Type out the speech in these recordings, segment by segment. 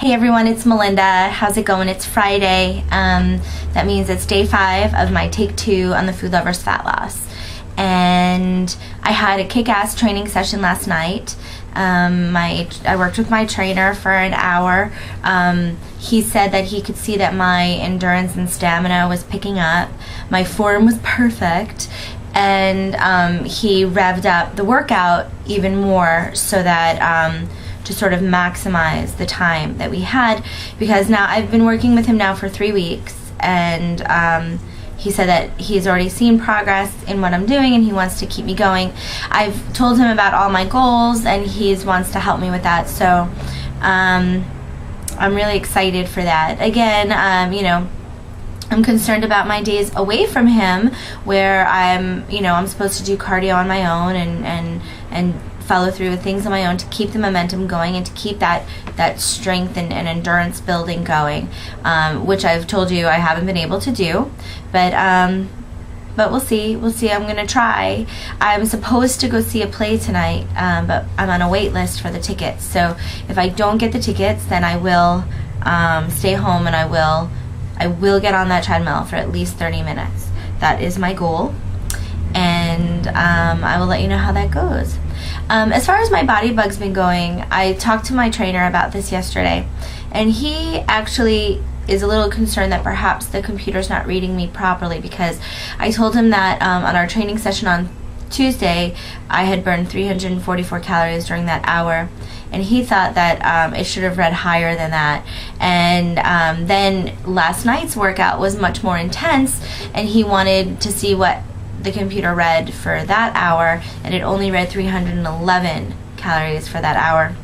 Hey everyone, it's Melinda. How's it going? It's Friday. That means it's day 5 of my take 2 on the Food Lovers Fat Loss. And I had a kick-ass training session last night. I worked with my trainer for an hour. He said that he could see that my endurance and stamina was picking up. My form was perfect. And he revved up the workout even more so that to sort of maximize the time that we had, because now I've been working with him now for 3 weeks, and he said that he's already seen progress in what I'm doing and he wants to keep me going. I've told him about all my goals and he wants to help me with that, so I'm really excited for that. Again, I'm concerned about my days away from him where I'm supposed to do cardio on my own and follow through with things on my own to keep the momentum going and to keep that strength and endurance building going, which I've told you I haven't been able to do, but we'll see. I'm gonna try. I'm supposed to go see a play tonight, but I'm on a wait list for the tickets, so if I don't get the tickets, then I will stay home and I will get on that treadmill for at least 30 minutes. That is my goal, and I will let you know how that goes. As far as my body bug's been going, I talked to my trainer about this yesterday, and he actually is a little concerned that perhaps the computer's not reading me properly, because I told him that on our training session on Tuesday, I had burned 344 calories during that hour, and he thought that it should have read higher than that. And then last night's workout was much more intense, and he wanted to see what the computer read for that hour, and it only read 311 calories for that hour.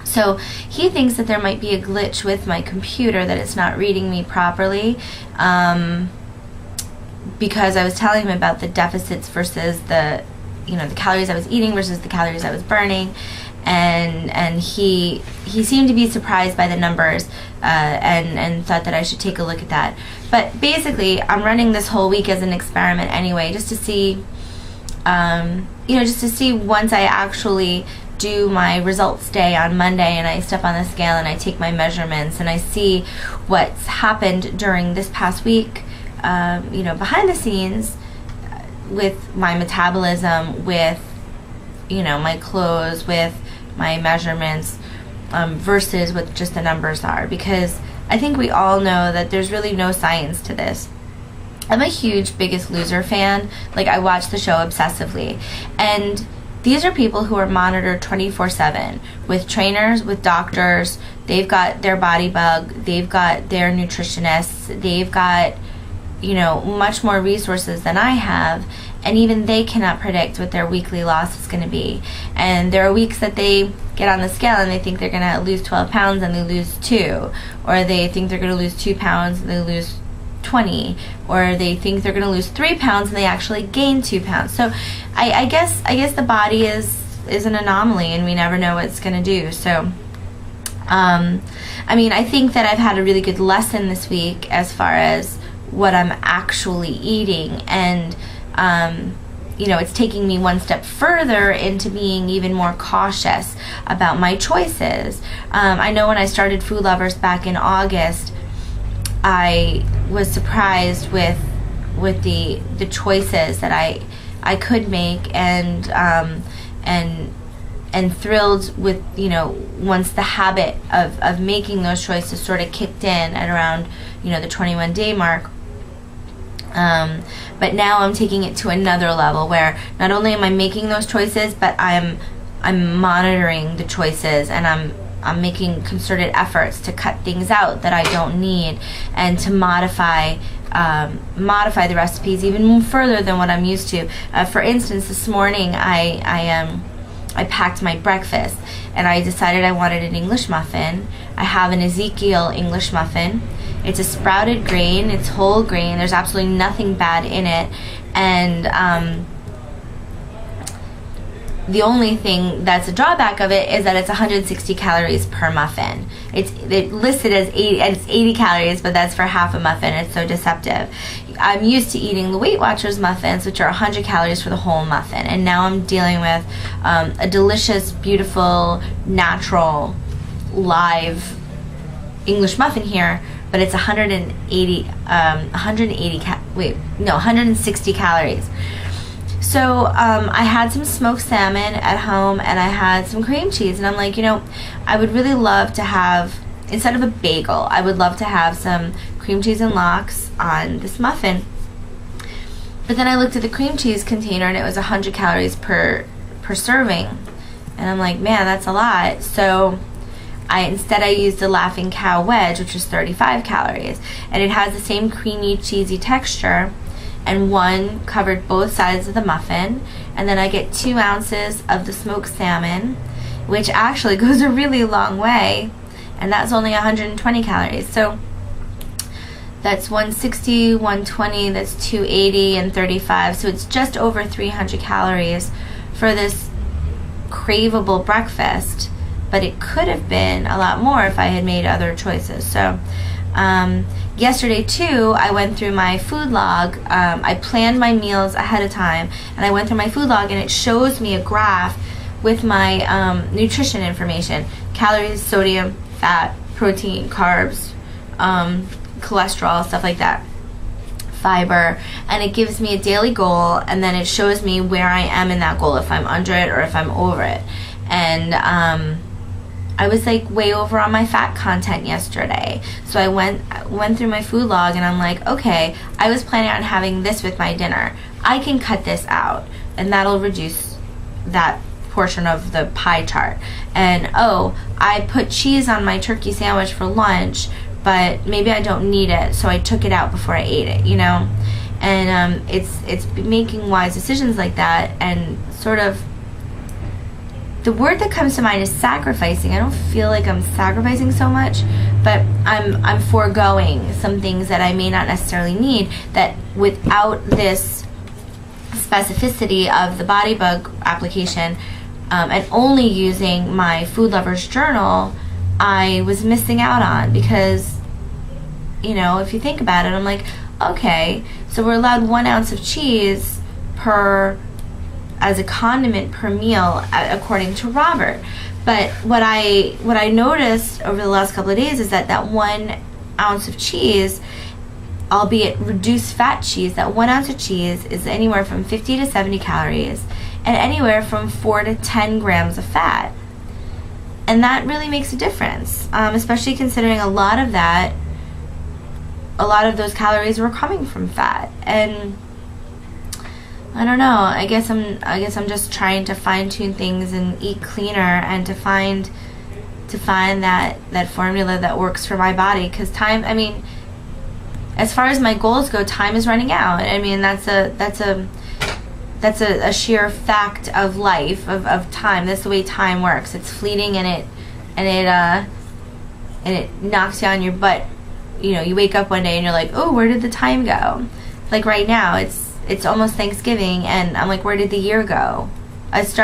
So he thinks that there might be a glitch with my computer, that it's not reading me properly, because I was telling him about the deficits versus the calories I was eating versus the calories I was burning, and he seemed to be surprised by the numbers, and thought that I should take a look at that. But basically, I'm running this whole week as an experiment anyway, just to see, once I actually do my results day on Monday and I step on the scale and I take my measurements and I see what's happened during this past week, behind the scenes, with my metabolism, with my clothes, with my measurements, versus what just the numbers are, because I think we all know that there's really no science to this. I'm a huge Biggest Loser fan. Like, I watch the show obsessively, and these are people who are monitored 24/7 with trainers, with doctors. They've got their body bug, they've got their nutritionists, they've got much more resources than I have, and even they cannot predict what their weekly loss is going to be. And there are weeks that they get on the scale and they think they're going to lose 12 pounds and they lose 2, or they think they're going to lose 2 pounds and they lose 20, or they think they're going to lose 3 pounds and they actually gain 2 pounds. So I guess the body is an anomaly, and we never know what it's going to do. So I think that I've had a really good lesson this week as far as what I'm actually eating, and it's taking me one step further into being even more cautious about my choices. I know when I started Food Lovers back in August, I was surprised with the choices that I could make, and thrilled with once the habit of making those choices sort of kicked in at around the 21-day mark. But now I'm taking it to another level where not only am I making those choices, but I'm monitoring the choices, and I'm making concerted efforts to cut things out that I don't need, and to modify the recipes even further than what I'm used to. For instance, this morning I packed my breakfast, and I decided I wanted an English muffin. I have an Ezekiel English muffin. It's a sprouted grain, it's whole grain, there's absolutely nothing bad in it, and the only thing that's a drawback of it is that it's 160 calories per muffin. It's listed as 80 calories, but that's for half a muffin. It's so deceptive. I'm used to eating the Weight Watchers muffins, which are 100 calories for the whole muffin, and now I'm dealing with a delicious, beautiful, natural, live English muffin here, but it's 160 calories. So I had some smoked salmon at home, and I had some cream cheese, and I'm like, you know, I would really love to have, instead of a bagel, I would love to have some cream cheese and lox on this muffin. But then I looked at the cream cheese container, and it was 100 calories per serving, and I'm like, man, that's a lot. So instead I used a Laughing Cow wedge, which is 35 calories, and it has the same creamy, cheesy texture, and one covered both sides of the muffin. And then I get 2 ounces of the smoked salmon, which actually goes a really long way, and that's only 120 calories. So that's 160, 120, that's 280, and 35. So it's just over 300 calories for this craveable breakfast, but it could have been a lot more if I had made other choices. So yesterday too, I went through my food log. I planned my meals ahead of time, and I went through my food log, and it shows me a graph with my nutrition information: calories, sodium, fat, protein, carbs, cholesterol, stuff like that, fiber, and it gives me a daily goal, and then it shows me where I am in that goal, if I'm under it or if I'm over it. And I was like way over on my fat content yesterday, so I went through my food log, and I'm like, okay, I was planning on having this with my dinner. I can cut this out, and that'll reduce that portion of the pie chart. And oh, I put cheese on my turkey sandwich for lunch, but maybe I don't need it, so I took it out before I ate it, you know? And it's making wise decisions like that, and sort of, the word that comes to mind is sacrificing. I don't feel like I'm sacrificing so much, but I'm foregoing some things that I may not necessarily need, that without this specificity of the Body Bug application, and only using my Food Lover's Journal, I was missing out on. Because, you know, if you think about it, I'm like, okay, so we're allowed 1 ounce of cheese as a condiment per meal, according to Robert. But what I noticed over the last couple of days is that 1 ounce of cheese, albeit reduced fat cheese, that 1 ounce of cheese is anywhere from 50 to 70 calories, and anywhere from 4 to 10 grams of fat. And that really makes a difference, especially considering a lot of those calories were coming from fat. And I don't know, I guess I'm just trying to fine-tune things and eat cleaner, and to find that formula that works for my body. Because time, I mean, as far as my goals go, time is running out. I mean, that's a sheer fact of life, of time. That's the way time works. It's fleeting, and it knocks you on your butt. You know, you wake up one day and you're like, oh, where did the time go? Like right now, it's almost Thanksgiving, and I'm like, where did the year go? I've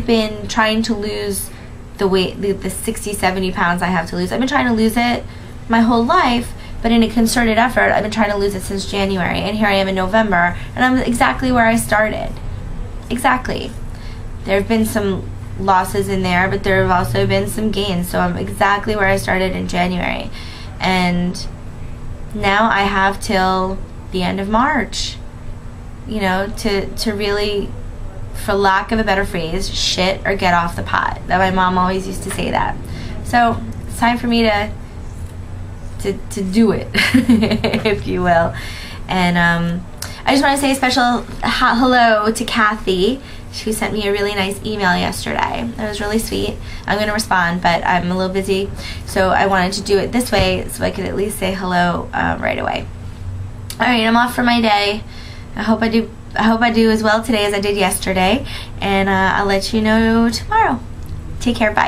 been trying to lose the weight, the 60, 70 pounds I have to lose. I've been trying to lose it my whole life, but in a concerted effort, I've been trying to lose it since January, and here I am in November, and I'm exactly where I started. Exactly. There have been some losses in there, but there have also been some gains, so I'm exactly where I started in January. And now I have till the end of March, you know, to really, for lack of a better phrase, shit or get off the pot. That my mom always used to say that. So it's time for me to do it, if you will. And I just want to say a special hello to Kathy. She sent me a really nice email yesterday. It was really sweet. I'm going to respond, but I'm a little busy, so I wanted to do it this way so I could at least say hello right away. All right, I'm off for my day. I hope I do as well today as I did yesterday, and I'll let you know tomorrow. Take care. Bye.